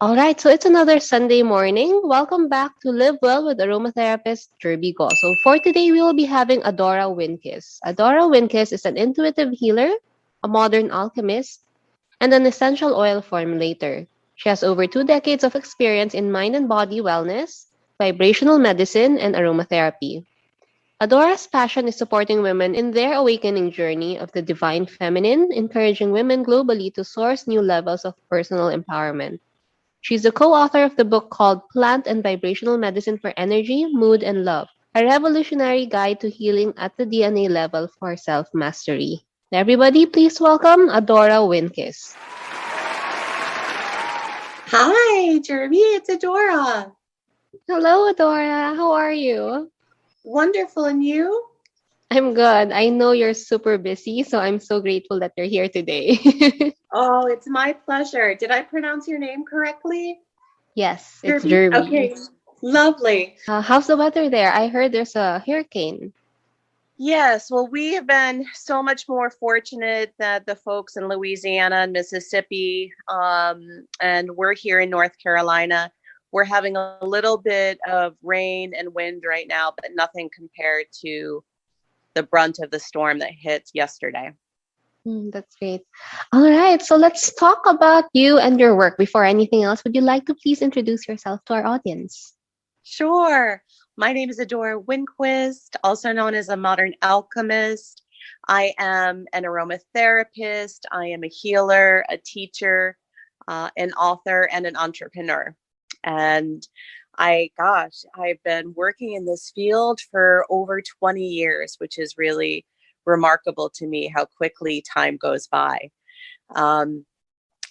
All right, so it's another Sunday morning. Welcome back to Live Well with aromatherapist Jerby Go. So for today, we will be having Adora Winquist. Adora Winquist is an intuitive healer, a modern alchemist, and an essential oil formulator. She has over 2 decades of experience in mind and body wellness, vibrational medicine, and aromatherapy. Adora's passion is supporting women in their awakening journey of the divine feminine, encouraging women globally to source new levels of personal empowerment. She's the co-author of the book called Plant and Vibrational Medicine for Energy, Mood, and Love, a revolutionary guide to healing at the DNA level for self-mastery. Everybody, please welcome Adora Winquist. Hi, Jeremy. It's Adora. Hello, Adora. How are you? Wonderful. And you? I'm good. I know you're super busy, so I'm so grateful that you're here today. Oh, it's my pleasure. Did I pronounce your name correctly? Yes, it's Jeremy? Jerby. Okay. Lovely. How's the weather there? I heard there's a hurricane. Yes. Well, we have been so much more fortunate that the folks in Louisiana and Mississippi, and we're here in North Carolina. We're having a little bit of rain and wind right now, but nothing compared to the brunt of the storm that hit yesterday. That's great. All right, so let's talk about you and your work. Before anything else, would you like to please introduce yourself to our audience? Sure. My name is Adora Winquist, also known as a modern alchemist. I am an aromatherapist. I am a healer, a teacher, an author, and an entrepreneur. And I've been working in this field for over 20 years, which is really remarkable to me how quickly time goes by. Um,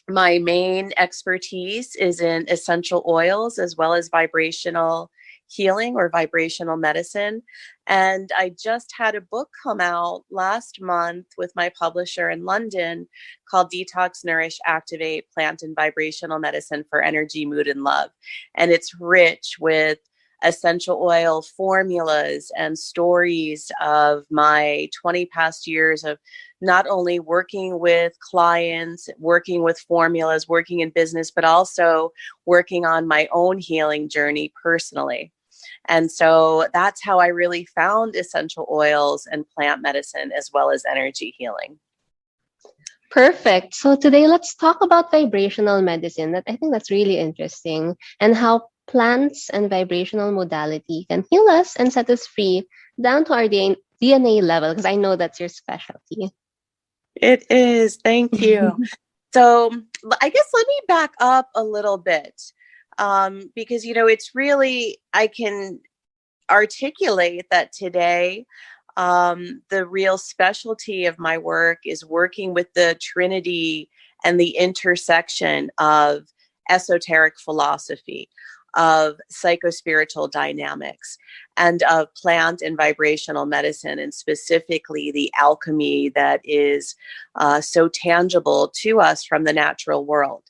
my main expertise is in essential oils as well as vibrational healing or vibrational medicine. And I just had a book come out last month with my publisher in London called Detox, Nourish, Activate Plant and Vibrational Medicine for Energy, Mood, and Love. And it's rich with essential oil formulas and stories of my 20 past years of not only working with clients, working with formulas, working in business, but also working on my own healing journey personally. And so that's how I really found essential oils and plant medicine as well as energy healing. Perfect. So today let's talk about vibrational medicine. That I think that's really interesting and how plants and vibrational modality can heal us and set us free down to our DNA level because I know that's your specialty. It is. Thank you. So I guess let me back up a little bit because, it's really, I can articulate that today. The real specialty of my work is working with the Trinity and the intersection of esoteric philosophy, of psychospiritual dynamics, and of plant and vibrational medicine, and specifically the alchemy that is so tangible to us from the natural world.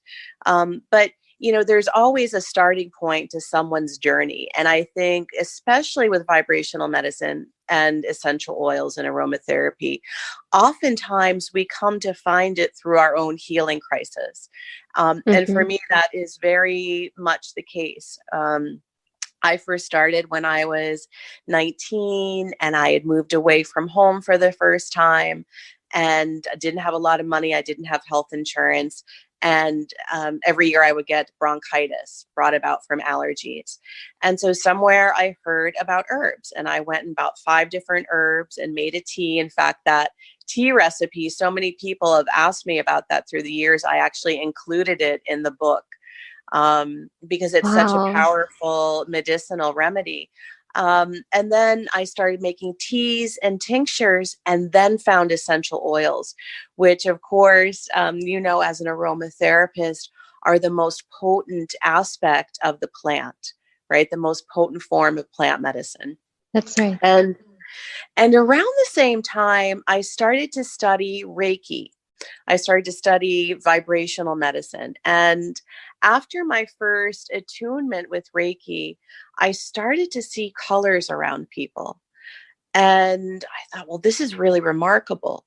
But there's always a starting point to someone's journey. And I think, especially with vibrational medicine and essential oils and aromatherapy, oftentimes we come to find it through our own healing crisis. And for me, that is very much the case. I first started when I was 19 and I had moved away from home for the first time and I didn't have a lot of money. I didn't have health insurance. And every year I would get bronchitis brought about from allergies. And so somewhere I heard about herbs and I went and bought 5 different herbs and made a tea. In fact, that tea recipe, so many people have asked me about that through the years. I actually included it in the book because it's such a powerful medicinal remedy. And then I started making teas and tinctures and then found essential oils, which of course, as an aromatherapist are the most potent aspect of the plant, right? The most potent form of plant medicine. That's right. And around the same time, I started to study Reiki. I started to study vibrational medicine. And after my first attunement with Reiki, I started to see colors around people. And I thought, well, this is really remarkable.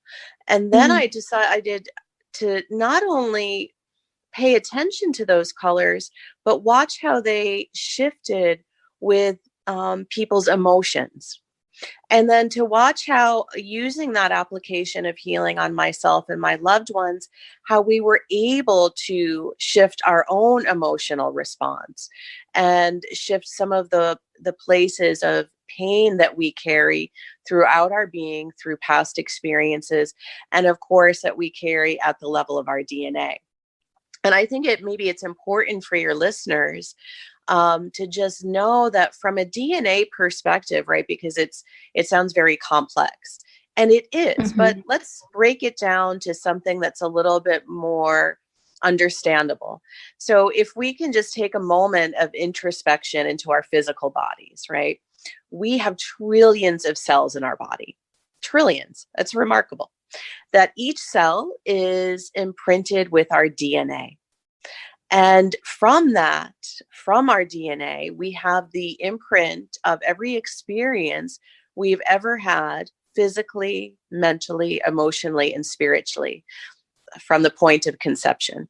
And then I decided to not only pay attention to those colors, but watch how they shifted with people's emotions. And then to watch how, using that application of healing on myself and my loved ones, how we were able to shift our own emotional response and shift some of the places of pain that we carry throughout our being through past experiences, and of course that we carry at the level of our DNA. And I think maybe it's important for your listeners to just know that from a DNA perspective, right? Because it sounds very complex, and it is. But let's break it down to something that's a little bit more understandable. So if we can just take a moment of introspection into our physical bodies, right? We have trillions of cells in our body. Trillions. That's remarkable. That each cell is imprinted with our DNA. And from that, from our DNA, we have the imprint of every experience we've ever had physically, mentally, emotionally, and spiritually from the point of conception,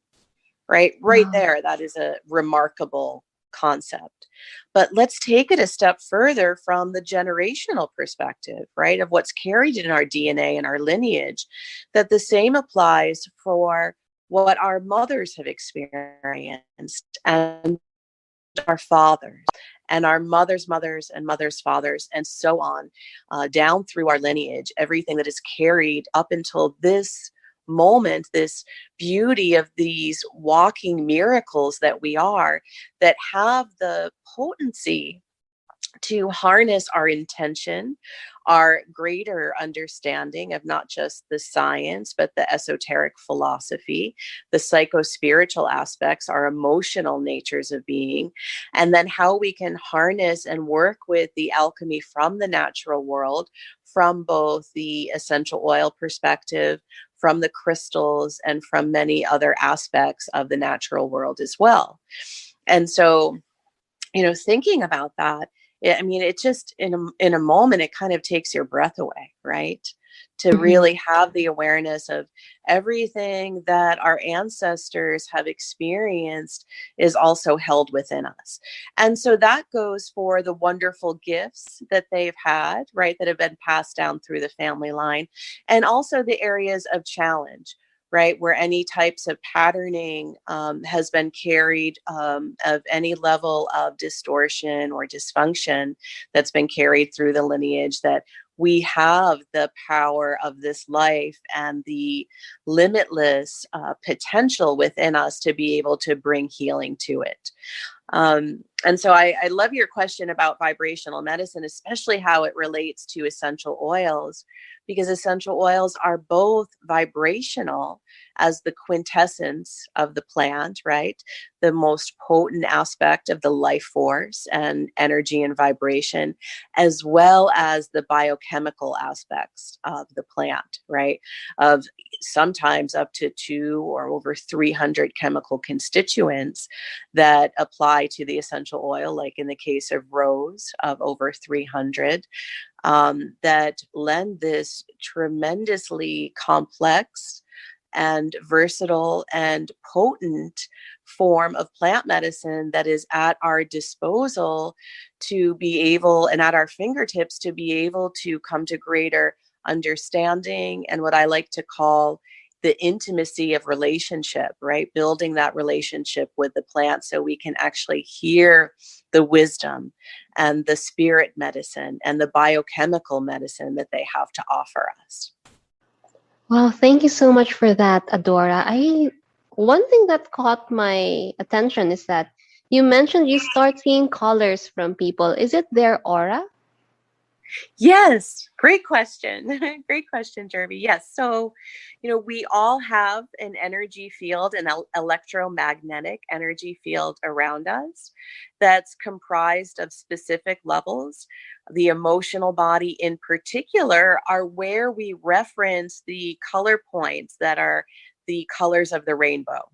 right? Right there, that is a remarkable concept. But let's take it a step further from the generational perspective, right? Of what's carried in our DNA and our lineage, that the same applies for what our mothers have experienced, and our fathers, and our mothers' mothers, and mothers' fathers, and so on, down through our lineage, everything that is carried up until this moment, this beauty of these walking miracles that we are, that have the potency to harness our intention, our greater understanding of not just the science, but the esoteric philosophy, the psycho-spiritual aspects, our emotional natures of being, and then how we can harness and work with the alchemy from the natural world, from both the essential oil perspective, from the crystals, and from many other aspects of the natural world as well. And so, thinking about that, I mean, it just in a moment, it kind of takes your breath away, right? To really have the awareness of everything that our ancestors have experienced is also held within us. And so that goes for the wonderful gifts that they've had, right? That have been passed down through the family line, and also the areas of challenge, right? Where any types of patterning has been carried, of any level of distortion or dysfunction that's been carried through the lineage, that we have the power of this life and the limitless potential within us to be able to bring healing to it. And so I love your question about vibrational medicine, especially how it relates to essential oils, because essential oils are both vibrational as the quintessence of the plant, right? The most potent aspect of the life force and energy and vibration, as well as the biochemical aspects of the plant, right? Of sometimes up to 2 or over 300 chemical constituents that apply to the essential oil, like in the case of rose, of over 300, that lend this tremendously complex and versatile and potent form of plant medicine that is at our disposal to be able, and at our fingertips, to be able to come to greater understanding and what I like to call the intimacy of relationship, right? Building that relationship with the plant so we can actually hear the wisdom and the spirit medicine and the biochemical medicine that they have to offer us. Well, thank you so much for that, Adora. One thing that caught my attention is that you mentioned you start seeing colors from people. Is it their aura? Yes, great question. Great question, Jervy. Yes. So, we all have an energy field, an electromagnetic energy field around us that's comprised of specific levels. The emotional body in particular are where we reference the color points that are the colors of the rainbow.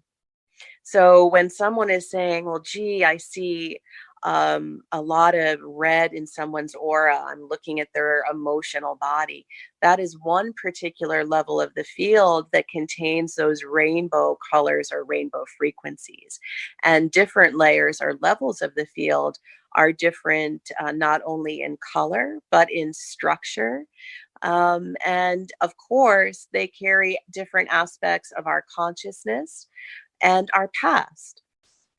So when someone is saying, well, gee, I see a lot of red in someone's aura. I'm looking at their emotional body. That is one particular level of the field that contains those rainbow colors or rainbow frequencies. And different layers or levels of the field are different, not only in color, but in structure. And of course, they carry different aspects of our consciousness and our past.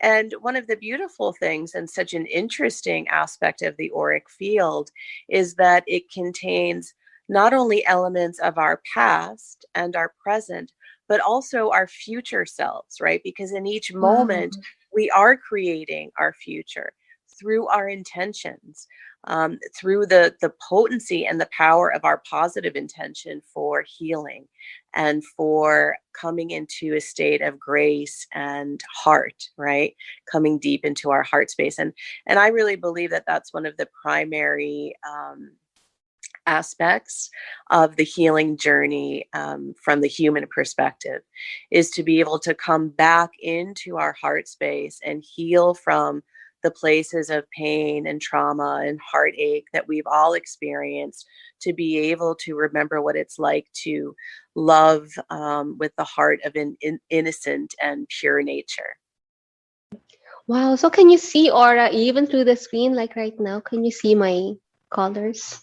And one of the beautiful things and such an interesting aspect of the auric field is that it contains not only elements of our past and our present, but also our future selves, right? Because in each moment, Wow. we are creating our future through our intentions, through the potency and the power of our positive intention for healing and for coming into a state of grace and heart, right? Coming deep into our heart space. And I really believe that that's one of the primary aspects of the healing journey, from the human perspective, is to be able to come back into our heart space and heal from the places of pain and trauma and heartache that we've all experienced, to be able to remember what it's like to love, with the heart of an innocent and pure nature. Wow. So can you see aura even through the screen, like right now? Can you see my colors?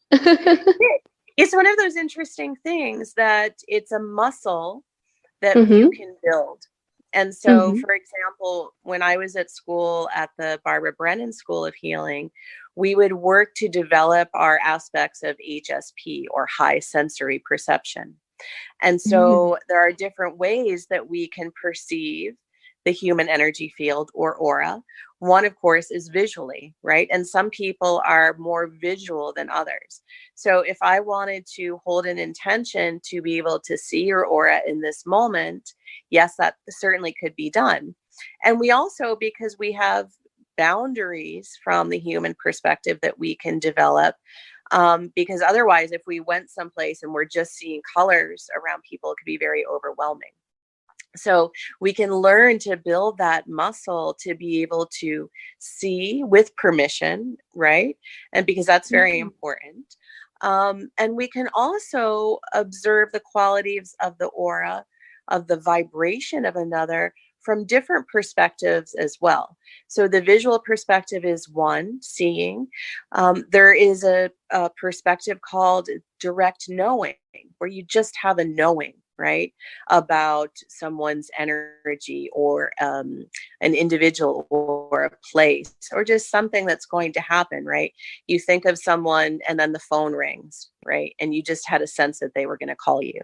It's one of those interesting things that it's a muscle that you Mm-hmm. can build. And so, Mm-hmm. for example, when I was at school at the Barbara Brennan School of Healing, we would work to develop our aspects of HSP, or high sensory perception. And so there are different ways that we can perceive the human energy field or aura. One, of course, is visually, right? And some people are more visual than others. So if I wanted to hold an intention to be able to see your aura in this moment, yes, that certainly could be done. And we also, because we have boundaries from the human perspective that we can develop, because otherwise, if we went someplace and we're just seeing colors around people, it could be very overwhelming. So we can learn to build that muscle to be able to see with permission, right? And because that's very important. And we can also observe the qualities of the aura, of the vibration of another, from different perspectives as well. So the visual perspective is one, seeing. There is a perspective called direct knowing, where you just have a knowing, right, about someone's energy, or an individual, or a place, or just something that's going to happen, right? You think of someone and then the phone rings, right? And you just had a sense that they were going to call you.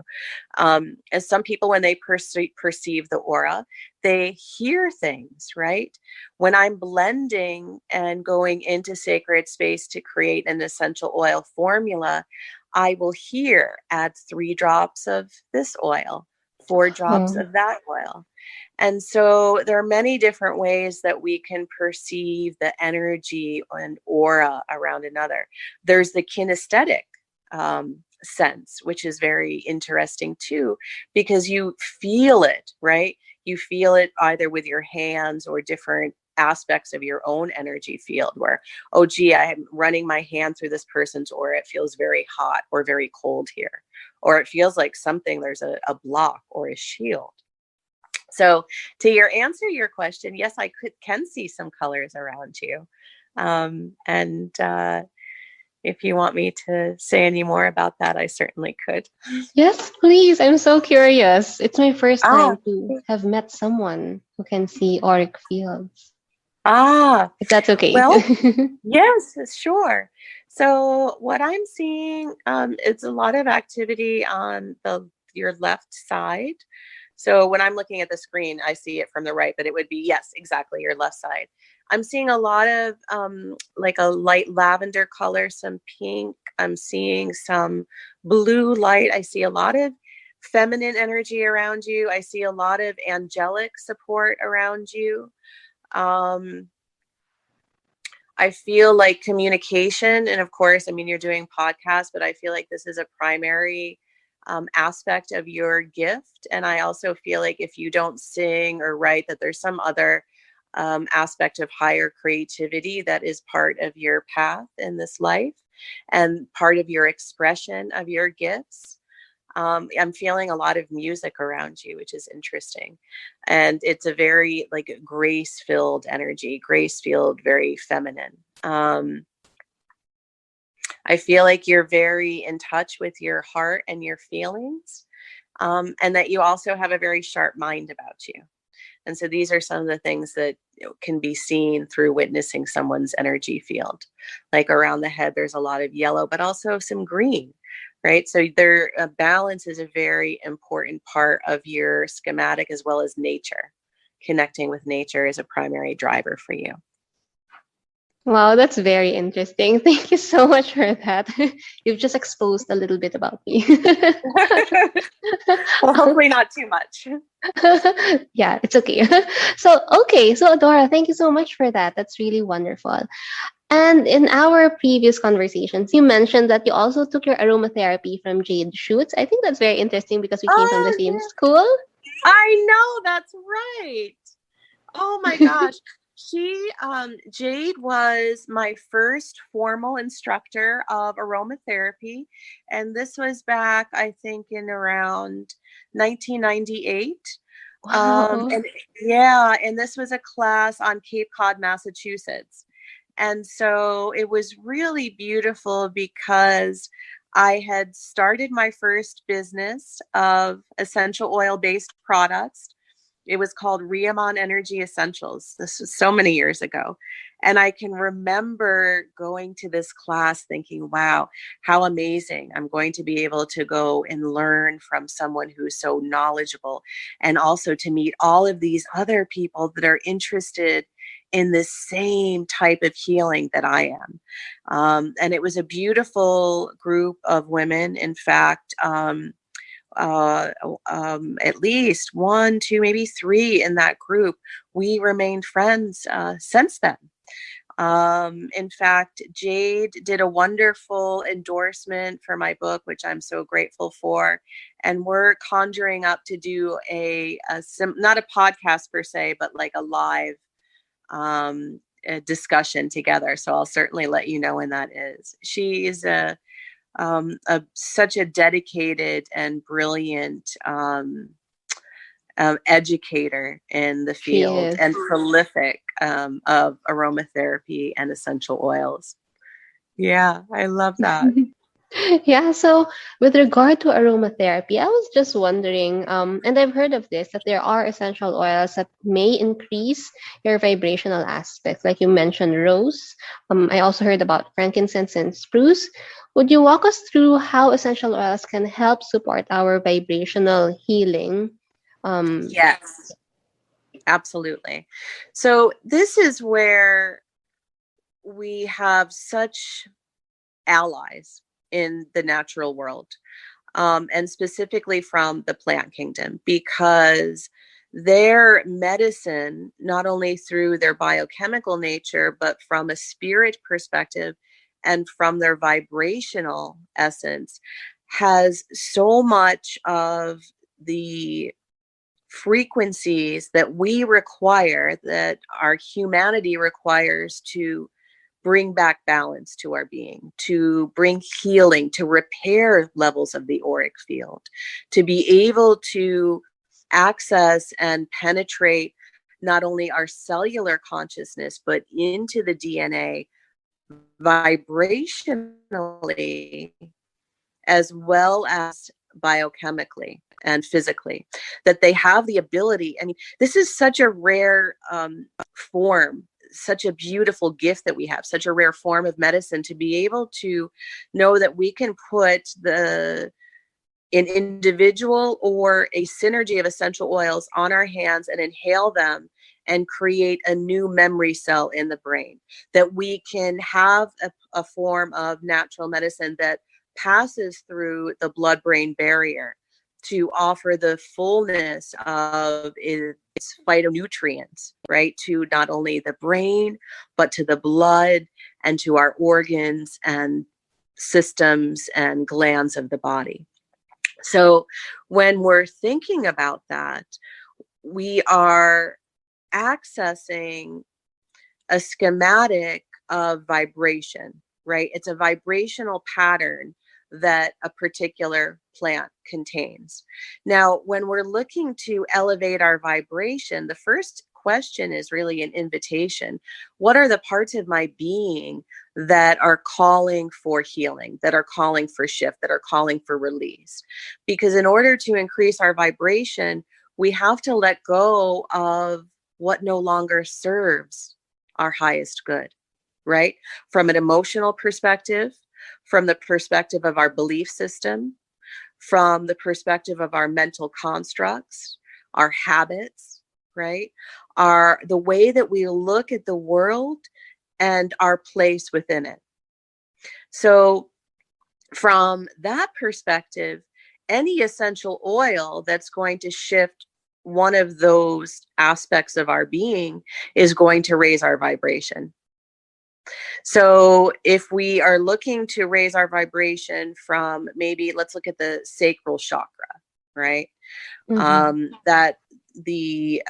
As some people, when they perceive the aura, they hear things, right? When I'm blending and going into sacred space to create an essential oil formula, I will hear, add 3 drops of this oil, 4 drops Oh. of that oil. And so there are many different ways that we can perceive the energy and aura around another. There's the kinesthetic sense, which is very interesting too, because you feel it, right? You feel it either with your hands or different aspects of your own energy field, where, oh gee, I'm running my hand through this person's aura, it feels very hot or very cold here, or it feels like there's a block or a shield. So to answer your question, yes, I can see some colors around you. And if you want me to say any more about that, I certainly could. Yes, please. I'm so curious. It's my first Ah, time to have met someone who can see auric fields. ah, If that's okay. well, yes, sure. So what I'm seeing, it's a lot of activity on your left side. So when I'm looking at the screen, I see it from the right, but it would be, yes, exactly, your left side. I'm seeing a lot of like a light lavender color, some pink. I'm seeing some blue light. I see a lot of feminine energy around you. I see a lot of angelic support around you. Um, I feel like communication, and of course, I mean, you're doing podcasts, but I feel like this is a primary aspect of your gift. And I also feel like if you don't sing or write, that there's some other aspect of higher creativity that is part of your path in this life and part of your expression of your gifts. I'm feeling a lot of music around you, which is interesting. And it's a very like grace-filled energy, grace-filled, very feminine. I feel like you're very in touch with your heart and your feelings, and that you also have a very sharp mind about you. And so these are some of the things that can be seen through witnessing someone's energy field. Like around the head, there's a lot of yellow, but also some green, right? So their balance is a very important part of your schematic, as well as nature. Connecting with nature is a primary driver for you. Wow, that's very interesting. Thank you so much for that. You've just exposed a little bit about me. Well, hopefully not too much. Yeah, it's okay. So Adora, thank you so much for that. That's really wonderful. And in our previous conversations, you mentioned that you also took your aromatherapy from Jade Shoots. I think that's very interesting because we came from the Oh, same yeah. school. I know, that's right. Oh my gosh. Jade was my first formal instructor of aromatherapy. And this was back, I think, in around 1998. Wow. And this was a class on Cape Cod, Massachusetts. And so it was really beautiful because I had started my first business of essential oil based products. It was called Riamon Energy Essentials. This was so many years ago. And I can remember going to this class thinking, wow, how amazing. I'm going to be able to go and learn from someone who's so knowledgeable, and also to meet all of these other people that are interested in this same type of healing that I am. And it was a beautiful group of women. In fact, at least one, two, maybe three in that group. We remained friends since then. In fact, Jade did a wonderful endorsement for my book, which I'm so grateful for. And we're conjuring up to do not a podcast per se, but like a live a discussion together. So I'll certainly let you know when that is. She is such a dedicated and brilliant educator in the She field, is. and prolific of aromatherapy and essential oils. Yeah, I love that. Yeah, so with regard to aromatherapy, I was just wondering, and I've heard of this, that there are essential oils that may increase your vibrational aspects. Like you mentioned, rose. I also heard about frankincense and spruce. Would you walk us through how essential oils can help support our vibrational healing? Um, Yes, absolutely. So this is where we have such allies in the natural world, and specifically from the plant kingdom, because their medicine, not only through their biochemical nature, but from a spirit perspective and from their vibrational essence, has so much of the frequencies that we require, that our humanity requires, to bring back balance to our being, to bring healing, to repair levels of the auric field, to be able to access and penetrate not only our cellular consciousness, but into the DNA vibrationally, as well as biochemically and physically, that they have the ability. I mean, this is such a rare form, such a beautiful gift that we have, such a rare form of medicine, to be able to know that we can put an individual or a synergy of essential oils on our hands and inhale them and create a new memory cell in the brain, that we can have a form of natural medicine that passes through the blood-brain barrier to offer the fullness of its phytonutrients, right, to not only the brain, but to the blood and to our organs and systems and glands of the body. So when we're thinking about that, we are accessing a schematic of vibration, right? It's a vibrational pattern that a particular plant contains. Now, when we're looking to elevate our vibration, the first question is really an invitation. What are the parts of my being that are calling for healing, that are calling for shift, that are calling for release? Because in order to increase our vibration, we have to let go of what no longer serves our highest good, right? From an emotional perspective, from the perspective of our belief system, from the perspective of our mental constructs, our habits, right? The way that we look at the world and our place within it. So from that perspective, any essential oil that's going to shift one of those aspects of our being is going to raise our vibration. So if we are looking to raise our vibration from, maybe let's look at the sacral chakra, right? That the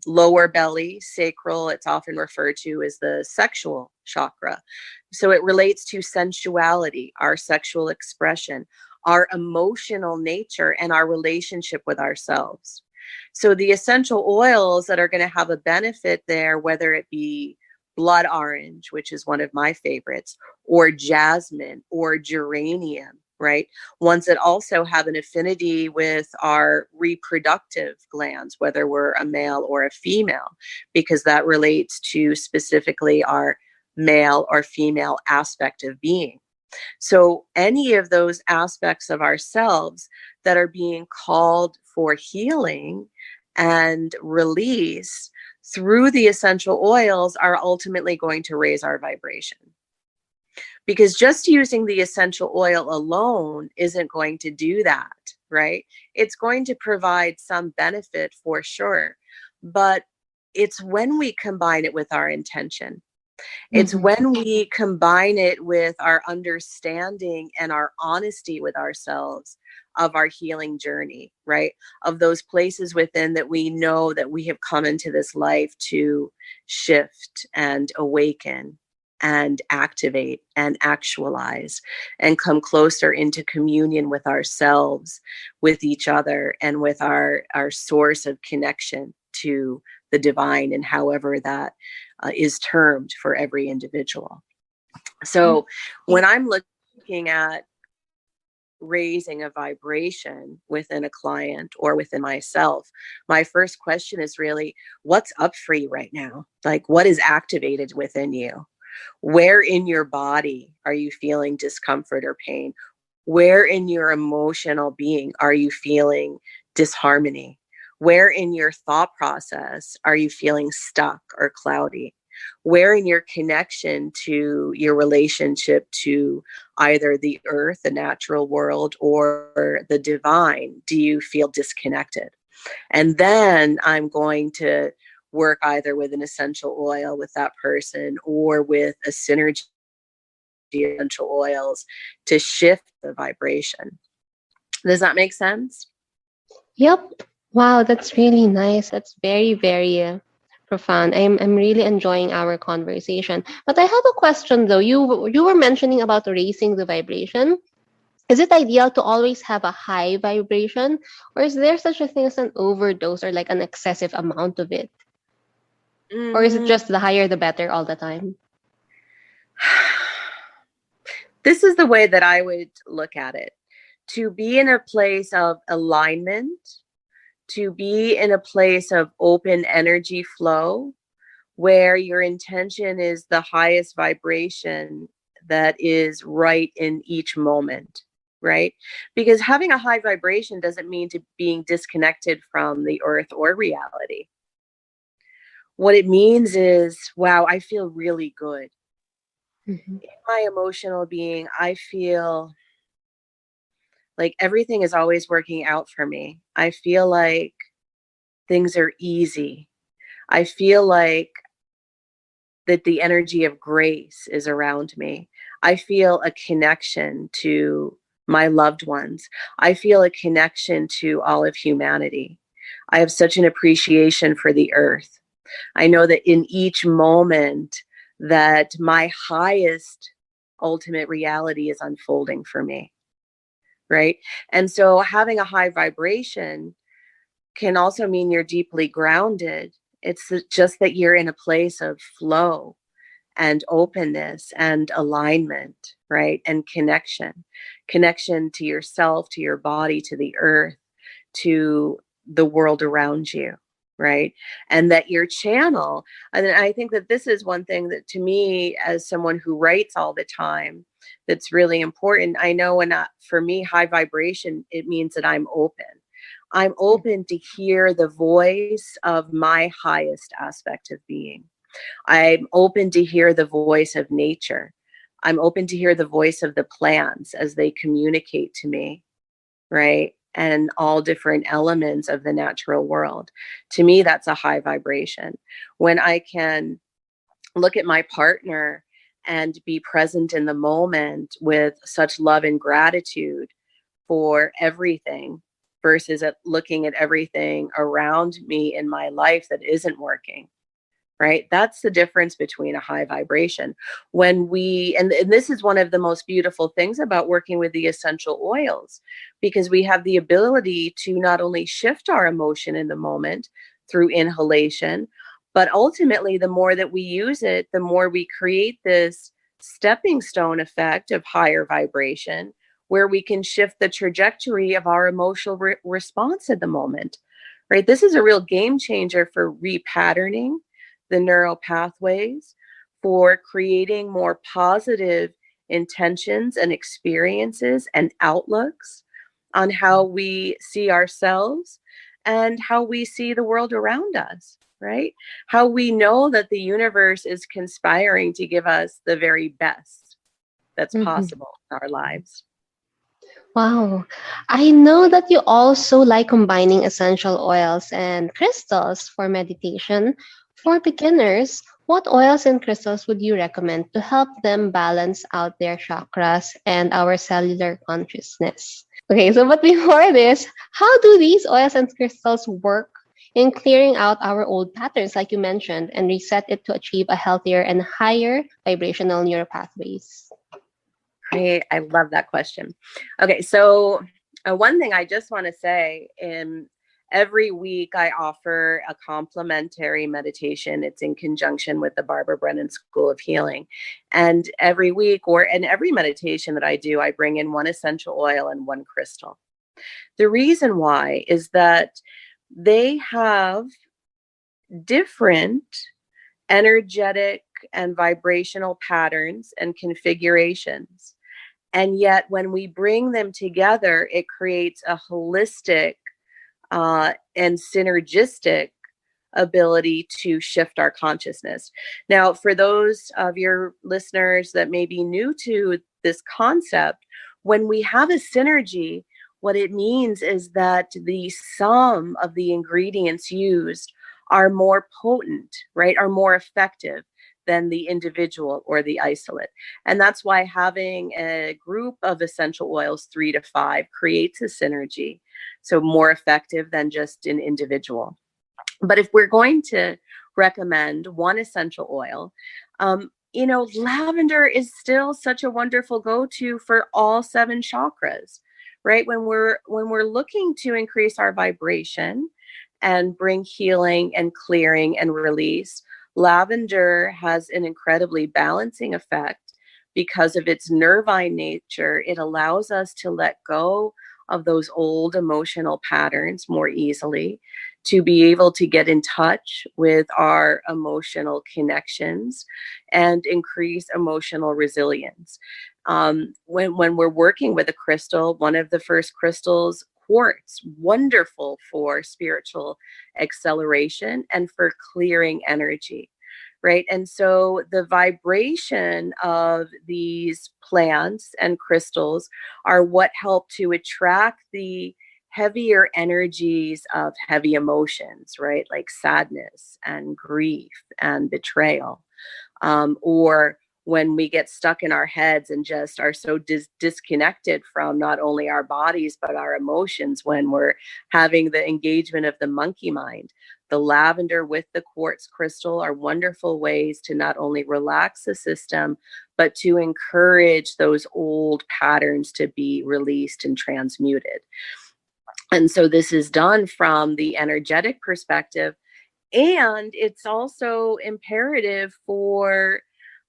lower belly, sacral, it's often referred to as the sexual chakra. So it relates to sensuality, our sexual expression, our emotional nature, and our relationship with ourselves. So the essential oils that are going to have a benefit there, whether it be blood orange, which is one of my favorites, or jasmine or geranium, right? Ones that also have an affinity with our reproductive glands, whether we're a male or a female, because that relates to specifically our male or female aspect of being. So any of those aspects of ourselves that are being called for healing and release through the essential oils are ultimately going to raise our vibration. Because just using the essential oil alone isn't going to do that, right? It's going to provide some benefit for sure, but it's when we combine it with our intention. It's when we combine it with our understanding and our honesty with ourselves of our healing journey, right? Of those places within that we know that we have come into this life to shift and awaken and activate and actualize and come closer into communion with ourselves, with each other, and with our source of connection to the divine, and however that is termed for every individual. So when I'm looking at raising a vibration within a client or within myself, my first question is really, what's up for you right now? Like, what is activated within you? Where in your body are you feeling discomfort or pain? Where in your emotional being are you feeling disharmony? Where in your thought process are you feeling stuck or cloudy? Where in your connection to your relationship to either the earth, the natural world, or the divine do you feel disconnected? And then I'm going to work either with an essential oil with that person or with a synergy of essential oils to shift the vibration. Does that make sense? Yep. Wow, that's really nice. That's very, very profound. I'm really enjoying our conversation. But I have a question though. You were mentioning about raising the vibration. Is it ideal to always have a high vibration, or is there such a thing as an overdose or like an excessive amount of it? Or is it just the higher the better all the time? This is the way that I would look at it. To be in a place of alignment, to be in a place of open energy flow, where your intention is the highest vibration that is right in each moment, right? Because having a high vibration doesn't mean to being disconnected from the earth or reality. What it means is, wow, I feel really good. In my emotional being, I feel like everything is always working out for me. I feel like things are easy. I feel like that the energy of grace is around me. I feel a connection to my loved ones. I feel a connection to all of humanity. I have such an appreciation for the earth. I know that in each moment that my highest ultimate reality is unfolding for me, right? And so having a high vibration can also mean you're deeply grounded. It's just that you're in a place of flow and openness and alignment, right? And connection to yourself, to your body, to the earth, to the world around you, right? And that your channel, and I think that this is one thing that to me, as someone who writes all the time, that's really important. I know for me, high vibration, it means that I'm open. I'm open to hear the voice of my highest aspect of being. I'm open to hear the voice of nature. I'm open to hear the voice of the plants as they communicate to me, right? And all different elements of the natural world. To me, that's a high vibration. When I can look at my partner and be present in the moment with such love and gratitude for everything versus looking at everything around me in my life that isn't working, right? That's the difference between a high vibration. When and this is one of the most beautiful things about working with the essential oils, because we have the ability to not only shift our emotion in the moment through inhalation, but ultimately the more that we use it, the more we create this stepping stone effect of higher vibration, where we can shift the trajectory of our emotional response at the moment, right? This is a real game changer for repatterning the neural pathways, for creating more positive intentions and experiences and outlooks on how we see ourselves and how we see the world around us, right? How we know that the universe is conspiring to give us the very best that's possible in our lives. Wow. I know that you also like combining essential oils and crystals for meditation. For beginners, what oils and crystals would you recommend to help them balance out their chakras and our cellular consciousness? Okay, so but before this, how do these oils and crystals work in clearing out our old patterns, like you mentioned, and reset it to achieve a healthier and higher vibrational neural pathways? I love that question. Okay, so one thing I just want to say, every week I offer a complimentary meditation. It's in conjunction with the Barbara Brennan School of Healing. And every week, or in every meditation that I do, I bring in one essential oil and one crystal. The reason why is that they have different energetic and vibrational patterns and configurations. And yet, when we bring them together, it creates a holistic and synergistic ability to shift our consciousness. Now, for those of your listeners that may be new to this concept, when we have a synergy, what it means is that the sum of the ingredients used are more potent, right? Are more effective than the individual or the isolate. And that's why having a group of essential oils, 3 to 5, creates a synergy. So more effective than just an individual. But if we're going to recommend one essential oil, lavender is still such a wonderful go-to for all 7 chakras, right? When we're looking to increase our vibration and bring healing and clearing and release, lavender has an incredibly balancing effect because of its nervine nature. It allows us to let go of those old emotional patterns more easily, to be able to get in touch with our emotional connections and increase emotional resilience. When we're working with a crystal, one of the first crystals, quartz, wonderful for spiritual acceleration and for clearing energy, right? And so the vibration of these plants and crystals are what help to attract the heavier energies of heavy emotions, right? Like sadness and grief and betrayal. Or when we get stuck in our heads and just are so disconnected from not only our bodies, but our emotions, when we're having the engagement of the monkey mind. The lavender with the quartz crystal are wonderful ways to not only relax the system, but to encourage those old patterns to be released and transmuted. And so this is done from the energetic perspective. And it's also imperative for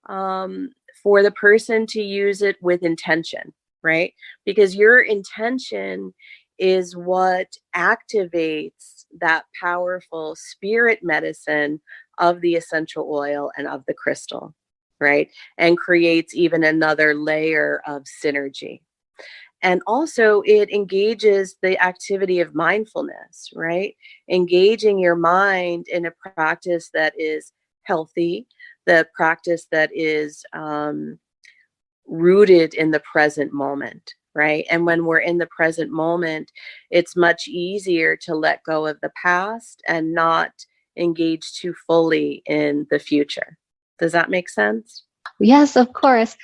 the person to use it with intention, right? Because your intention is what activates that powerful spirit medicine of the essential oil and of the crystal, right? And creates even another layer of synergy. And also, it engages the activity of mindfulness, right? Engaging your mind in a practice that is healthy, the practice that is rooted in the present moment, right? And when we're in the present moment, it's much easier to let go of the past and not engage too fully in the future. Does that make sense? Yes, of course.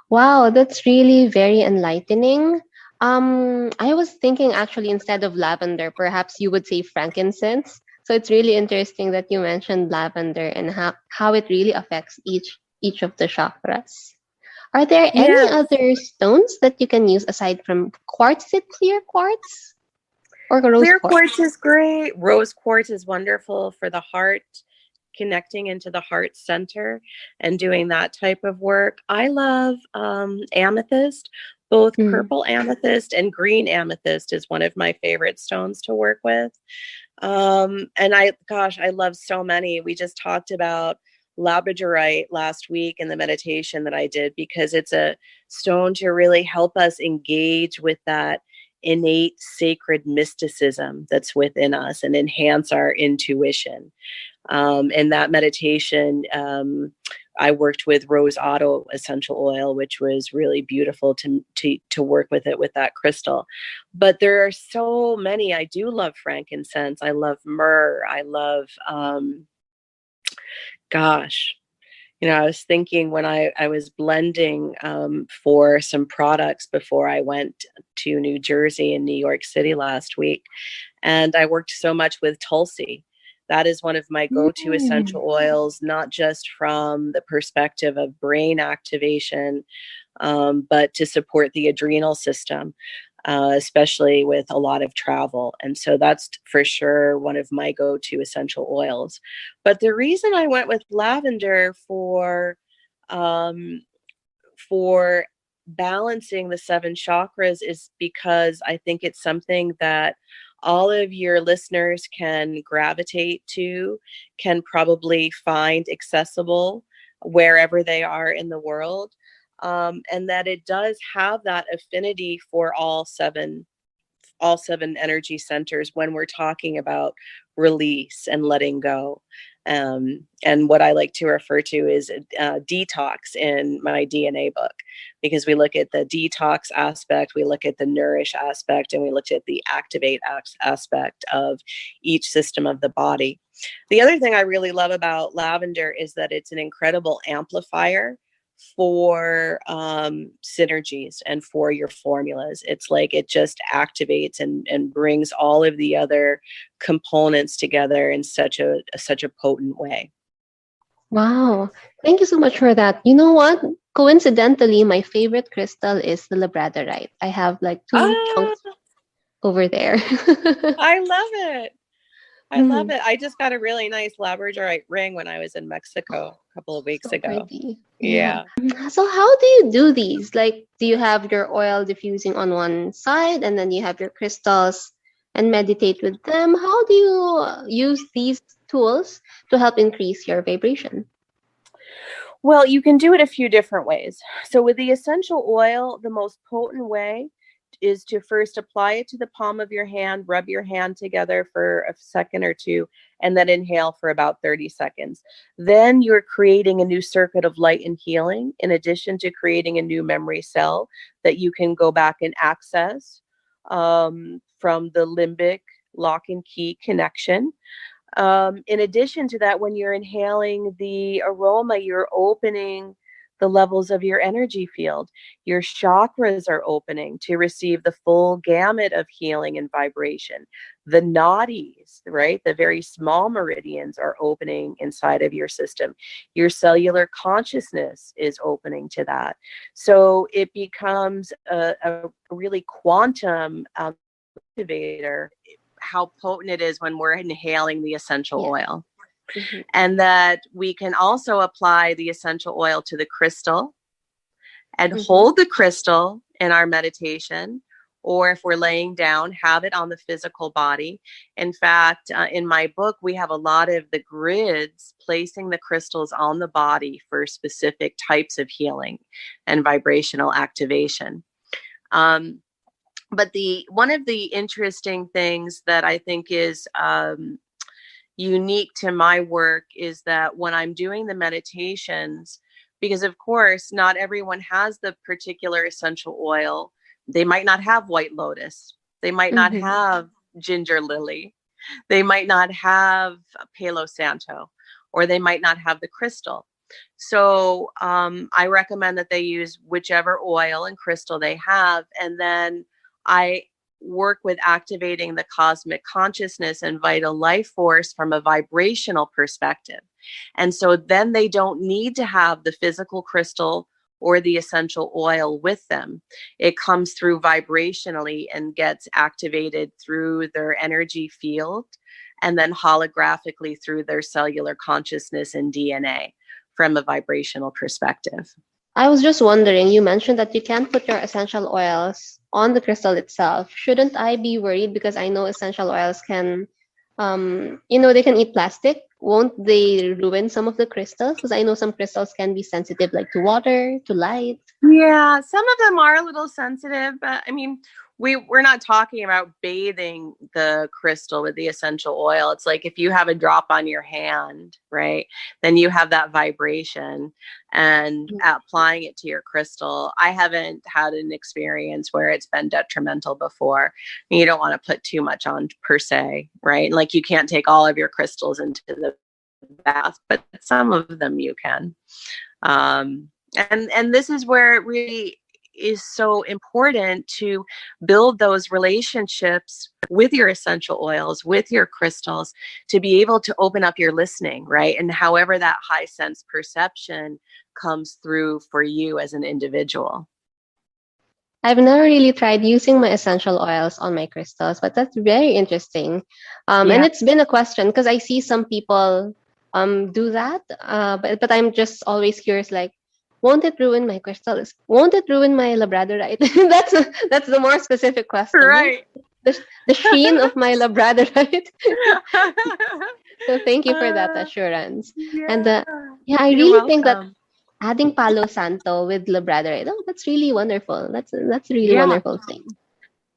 Wow, that's really very enlightening. I was thinking actually instead of lavender, perhaps you would say frankincense. So it's really interesting that you mentioned lavender and how it really affects each of the chakras. Are there any Yes. other stones that you can use aside from quartz? Is it clear quartz or rose Clear quartz? quartz is great. Rose quartz is wonderful for the heart, connecting into the heart center and doing that type of work. I love amethyst. Both Mm. purple amethyst and green amethyst is one of my favorite stones to work with. And I love so many. We just talked about labradorite last week in the meditation that I did, because it's a stone to really help us engage with that innate sacred mysticism that's within us and enhance our intuition. In that meditation, I worked with rose otto essential oil, which was really beautiful to work with it with that crystal. But there are so many. I do love frankincense. I love myrrh. I love, gosh, I was thinking when I was blending for some products before I went to New Jersey and New York City last week, and I worked so much with Tulsi. That is one of my go-to Mm. essential oils, not just from the perspective of brain activation, but to support the adrenal system, especially with a lot of travel. And so that's for sure one of my go-to essential oils. But the reason I went with lavender um, for balancing the seven chakras is because I think it's something that all of your listeners can gravitate to, can probably find accessible wherever they are in the world, and that it does have that affinity for all seven energy centers when we're talking about release and letting go. And what I like to refer to is detox in my DNA book, because we look at the detox aspect, we look at the nourish aspect, and we looked at the activate aspect of each system of the body. The other thing I really love about lavender is that it's an incredible amplifier for synergies and for your formulas. It's like it just activates and brings all of the other components together in such a potent way. Wow. Thank you so much for that. You know what? Coincidentally, my favorite crystal is the labradorite. I have like two Ah, chunks over there. I love it. I love Mhm. it. I just got a really nice labradorite ring when I was in Mexico a couple of weeks So ago. pretty. Yeah. Yeah. So how do you do these? Like, do you have your oil diffusing on one side and then you have your crystals and meditate with them? How do you use these tools to help increase your vibration? Well, you can do it a few different ways. So, with the essential oil, the most potent way is to first apply it to the palm of your hand, rub your hand together for a second or two, and then inhale for about 30 seconds. Then you're creating a new circuit of light and healing, in addition to creating a new memory cell that you can go back and access from the limbic lock and key connection. In addition to that, when you're inhaling the aroma, you're opening the levels of your energy field. Your chakras are opening to receive the full gamut of healing and vibration. The nadis, right? The very small meridians are opening inside of your system. Your cellular consciousness is opening to that. So it becomes a really quantum activator, how potent it is when we're inhaling the essential oil. Mm-hmm. And that we can also apply the essential oil to the crystal and hold the crystal in our meditation, or if we're laying down, have it on the physical body. In fact, in my book, we have a lot of the grids placing the crystals on the body for specific types of healing and vibrational activation. But one of the interesting things that I think is unique to my work is that when I'm doing the meditations, because of course not everyone has the particular essential oil. They might not have white lotus. They might not have ginger lily. They might not have Palo Santo, or they might not have the crystal. So I recommend that they use whichever oil and crystal they have. And then I work with activating the cosmic consciousness and vital life force from a vibrational perspective. And so then they don't need to have the physical crystal or the essential oil with them. It comes through vibrationally and gets activated through their energy field, and then holographically through their cellular consciousness and DNA from a vibrational perspective. I was just wondering, you mentioned that you can't put your essential oils on the crystal itself. Shouldn't I be worried because I know essential oils can, they can eat plastic. Won't they ruin some of the crystals? Because I know some crystals can be sensitive, like to water, to light. Yeah, some of them are a little sensitive, but I mean, we're not talking about bathing the crystal with the essential oil. It's like if you have a drop on your hand, right? Then you have that vibration, and applying it to your crystal. I haven't had an experience where it's been detrimental before. You don't want to put too much on per se, right? Like you can't take all of your crystals into the bath, but some of them you can. And this is where it really is so important to build those relationships with your essential oils, with your crystals, to be able to open up your listening, right? And however that high sense perception comes through for you as an individual. I've never really tried using my essential oils on my crystals, but that's very interesting. And it's been a question because I see some people do that, but I'm just always curious, like, won't it ruin my crystals? Won't it ruin my labradorite? that's the more specific question. Right. The sheen of my labradorite. So thank you for that assurance. Yeah. And I really think that adding Palo Santo with labradorite, that's really wonderful. That's a really wonderful thing.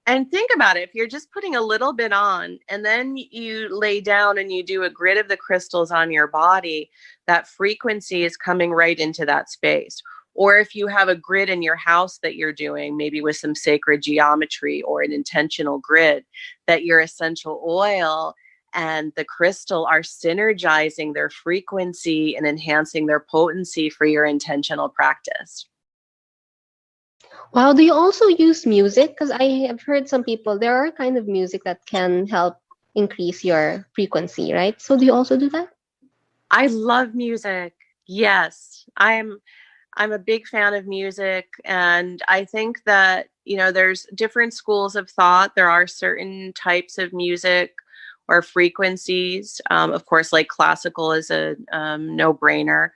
And think about it. If you're just putting a little bit on and then you lay down and you do a grid of the crystals on your body, that frequency is coming right into that space. Or if you have a grid in your house that you're doing, maybe with some sacred geometry or an intentional grid, that your essential oil and the crystal are synergizing their frequency and enhancing their potency for your intentional practice. Wow, do you also use music? Because I have heard some people, there are kind of music that can help increase your frequency, right? So do you also do that? I love music. Yes, I'm a big fan of music, and I think that, there's different schools of thought. There are certain types of music or frequencies, of course, like classical is a no-brainer,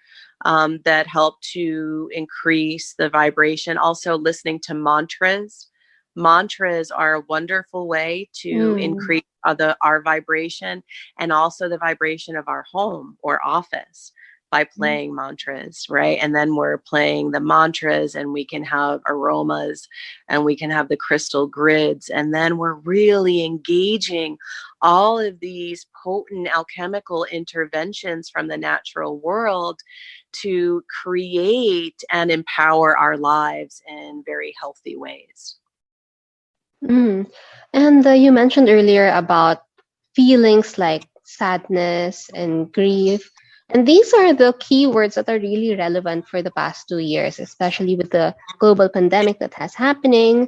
that help to increase the vibration. Also, listening to mantras. Mantras are a wonderful way to increase our vibration, and also the vibration of our home or office by playing mantras, right? And then we're playing the mantras, and we can have aromas, and we can have the crystal grids, and then we're really engaging all of these potent alchemical interventions from the natural world to create and empower our lives in very healthy ways. And you mentioned earlier about feelings like sadness and grief. And these are the keywords that are really relevant for the past 2 years, especially with the global pandemic that has happening.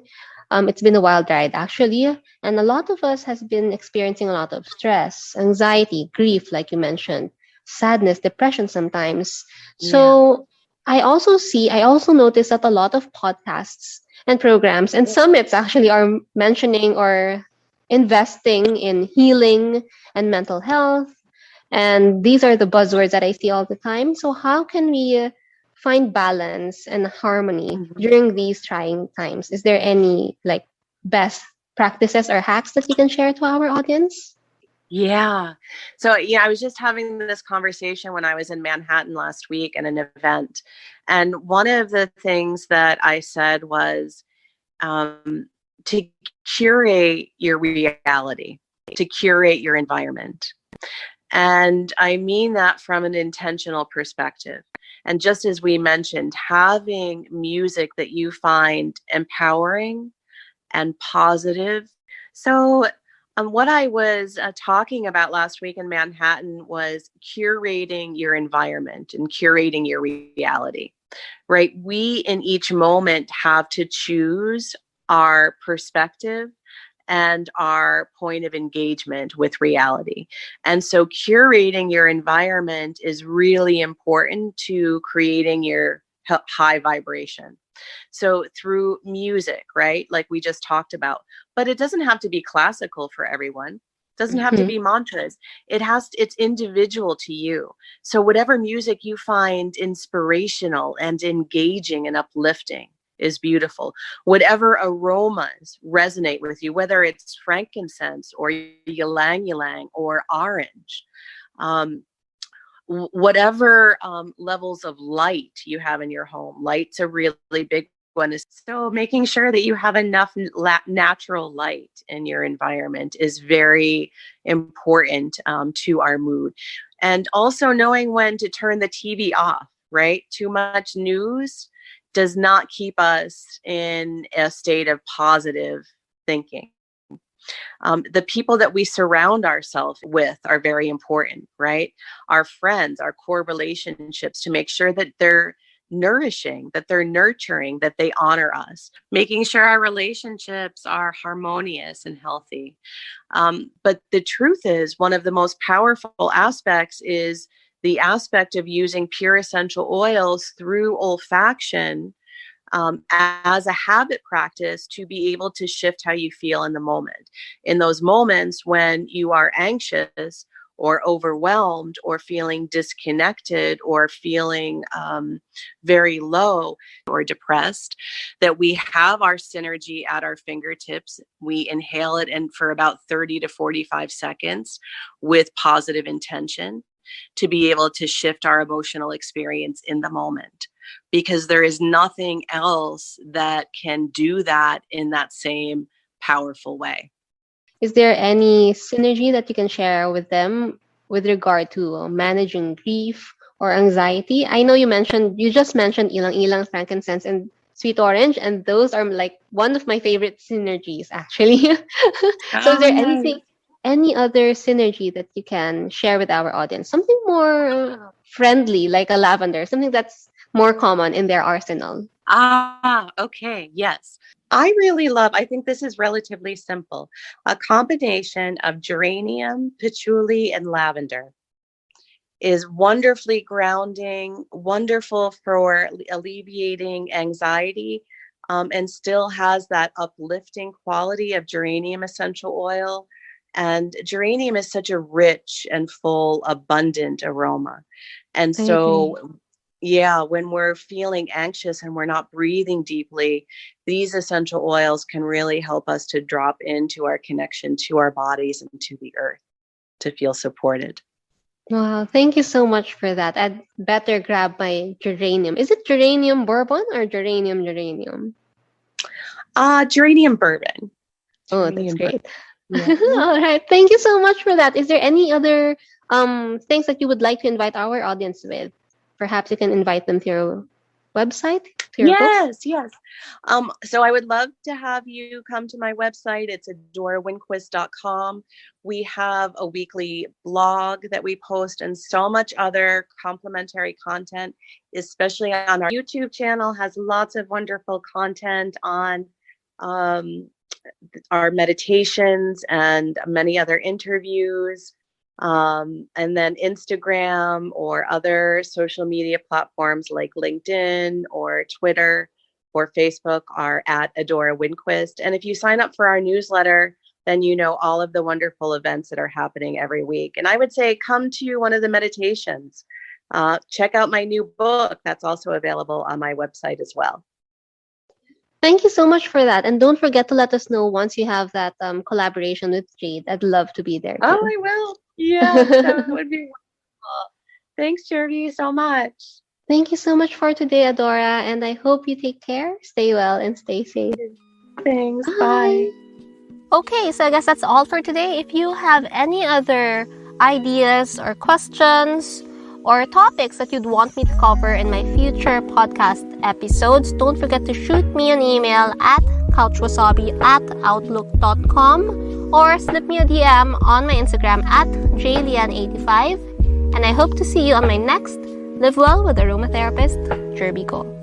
It's been a wild ride, actually, and a lot of us has been experiencing a lot of stress, anxiety, grief, like you mentioned, sadness, depression sometimes. Yeah. So I also notice that a lot of podcasts and programs and summits actually are mentioning or investing in healing and mental health, and these are the buzzwords that I see all the time. So, how can we find balance and harmony Mhm. during these trying times? Is there any like best practices or hacks that you can share to our audience? Yeah. So, yeah, I was just having this conversation when I was in Manhattan last week at an event. And one of the things that I said was to curate your reality, to curate your environment. And I mean that from an intentional perspective. And just as we mentioned, having music that you find empowering and positive. So, what I was talking about last week in Manhattan was curating your environment and curating your reality, right? We in each moment have to choose our perspective and our point of engagement with reality. And so curating your environment is really important to creating your high vibration. So through music, right? Like we just talked about, but it doesn't have to be classical for everyone. It doesn't have to Mhm. be mantras. It's individual to you. So whatever music you find inspirational and engaging and uplifting is beautiful. Whatever aromas resonate with you, whether it's frankincense or ylang ylang or orange, um, whatever levels of light you have in your home. Light's a really big one. Is so making sure that you have enough natural light in your environment is very important to our mood. And also knowing when to turn the TV off, right? Too much news does not keep us in a state of positive thinking. The people that we surround ourselves with are very important, right? Our friends, our core relationships, to make sure that they're nourishing, that they're nurturing, that they honor us, making sure our relationships are harmonious and healthy. But the truth is, one of the most powerful aspects is the aspect of using pure essential oils through olfaction as a habit practice to be able to shift how you feel in the moment. In those moments when you are anxious or overwhelmed or feeling disconnected or feeling very low or depressed, that we have our synergy at our fingertips. We inhale it and for about 30 to 45 seconds with positive intention to be able to shift our emotional experience in the moment, because there is nothing else that can do that in that same powerful way. Is there any synergy that you can share with them with regard to managing grief or anxiety? I know you just mentioned ilang ilang, frankincense, and sweet orange, and those are like one of my favorite synergies actually. So, is Oh, there nice. any other synergy that you can share with our audience? Something more friendly, like a lavender, something that's more common in their arsenal. Okay, yes. I really love, I think this is relatively simple, a combination of geranium, patchouli, and lavender is wonderfully grounding, wonderful for alleviating anxiety, and still has that uplifting quality of geranium essential oil. And geranium is such a rich and full, abundant aroma. And I agree. so, yeah, when we're feeling anxious and we're not breathing deeply, these essential oils can really help us to drop into our connection to our bodies and to the earth to feel supported. Wow, thank you so much for that. I'd better grab my geranium. Is it geranium bourbon or geranium? Geranium bourbon. Oh, that's Geranium bourbon. great. Yeah. All right. Thank you so much for that. Is there any other things that you would like to invite our audience with? Perhaps you can invite them through. website to your books? Yes. So I would love to have you come to my website. It's adorawinquist.com. We have a weekly blog that we post and so much other complimentary content, especially on our YouTube channel, has lots of wonderful content on our meditations and many other interviews. And then Instagram or other social media platforms like LinkedIn or Twitter or Facebook are at Adora Winquist. And if you sign up for our newsletter, then you know all of the wonderful events that are happening every week. And I would say come to one of the meditations. Check out my new book that's also available on my website as well. Thank you so much for that. And don't forget to let us know once you have that collaboration with Jade. I'd love to be there too. Oh, I will. Yes, that would be wonderful. Thanks, Jerry, so much. Thank you so much for today, Adora. And I hope you take care, stay well, and stay safe. Thanks. Bye. Okay, so I guess that's all for today. If you have any other ideas or questions or topics that you'd want me to cover in my future podcast episodes, don't forget to shoot me an email at couchwasabi@outlook.com or slip me a DM on my Instagram at jlian85. And I hope to see you on my next Live Well with Aromatherapist, Jerby Go.